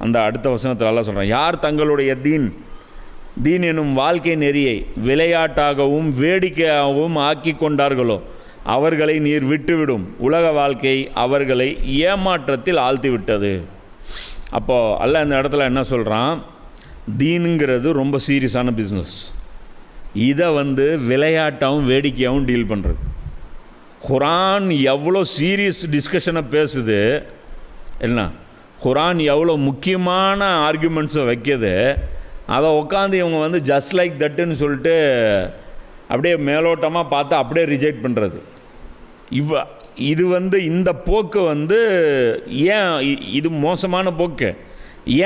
அந்த அடுத்த வசனத்தில் அல்லாஹ் சொல்கிறான், யார் தங்களுடைய தீன் எனும் வாழ்க்கை நெறியை விளையாட்டாகவும் வேடிக்கையாகவும் ஆக்கி கொண்டார்களோ அவர்களை நீர் விட்டுவிடும், உலக வாழ்க்கை அவர்களை ஏமாற்றத்தில் ஆழ்த்திவிட்டது. அப்போது அல்லாஹ் இந்த இடத்துல என்ன சொல்கிறான், தீனுங்கிறது ரொம்ப சீரியஸான பிஸ்னஸ். இதை விளையாட்டாகவும் வேடிக்கையாகவும் டீல் பண்ணுறது. குரான் எவ்வளோ சீரியஸ் டிஸ்கஷனை பேசுது, என்ன குரான் எவ்வளோ முக்கியமான ஆர்கியூமெண்ட்ஸை வைக்கிது, அதை உட்காந்து இவங்க ஜஸ்ட் லைக் தட்டுன்னு சொல்லிட்டு அப்படியே மேலோட்டமாக பார்த்து அப்படியே ரிஜெக்ட் பண்ணுறது. இது இந்த போக்கு ஏன் இது மோசமான போக்கு?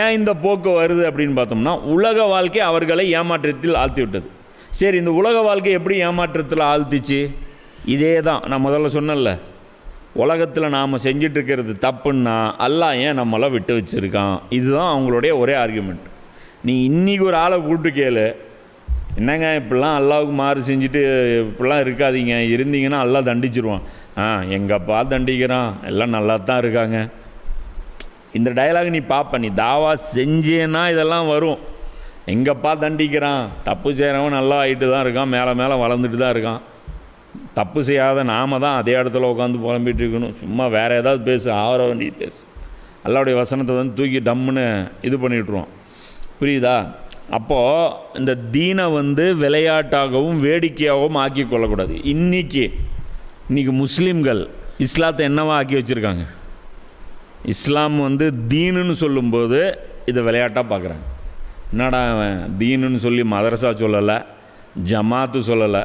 ஏன் இந்த போக்கு வருது அப்படின்னு பார்த்தோம்னா, உலக வாழ்க்கை அவர்களை ஏமாற்றத்தில் ஆழ்த்தி விட்டது. சரி, இந்த உலக வாழ்க்கை எப்படி ஏமாற்றத்தில் ஆழ்த்திச்சு? இதே தான் நான் முதல்ல சொன்னேன்ல, உலகத்தில் நாம் செஞ்சிட்ருக்கிறது தப்புன்னா அல்லாஹ் ஏன் நம்மளை விட்டு வச்சுருக்கான். இதுதான் அவங்களுடைய ஒரே ஆர்கியூமெண்ட். நீ இன்றைக்கி ஒரு ஆளை கூப்பிட்டு கேளு, என்னங்க இப்படிலாம் அல்லாவுக்கு மாறு செஞ்சுட்டு இப்படிலாம் இருக்காதீங்க, இருந்தீங்கன்னா அல்லாஹ் தண்டிச்சிருவான். எங்கப்பா தண்டிக்கிறான், எல்லாம் நல்லா தான் இருக்காங்க. இந்த டயலாக் நீ பார்ப்ப, நீ தாவா செஞ்சேன்னா இதெல்லாம் வரும். எங்கப்பா தண்டிக்கிறான், தப்பு செய்கிறவன் நல்லா ஆகிட்டு தான் இருக்கான், மேலே மேலே வளர்ந்துட்டு தான் இருக்கான். தப்பு செய்யாத நாம தான் அதே இடத்துல உட்காந்து புலம்பிகிட்டு இருக்கணும். சும்மா வேறு ஏதாவது பேசு, ஆவர வேண்டி பேசு. அல்லாவுடைய வசனத்தை தூக்கி டம்முன்னு இது பண்ணிவிட்ருவோம். புரியுதா? அப்போது இந்த தீனை விளையாட்டாகவும் வேடிக்கையாகவும் ஆக்கி கொள்ளக்கூடாது. இன்றைக்கி முஸ்லீம்கள் இஸ்லாத்தை என்னவா ஆக்கி வச்சுருக்காங்க? இஸ்லாம் தீனுன்னு சொல்லும்போது இதை விளையாட்டாக பார்க்குறாங்க. என்னடா அவன் தீனுன்னு சொல்லி மதரசா சொல்லலை, ஜமாத்து சொல்லலை.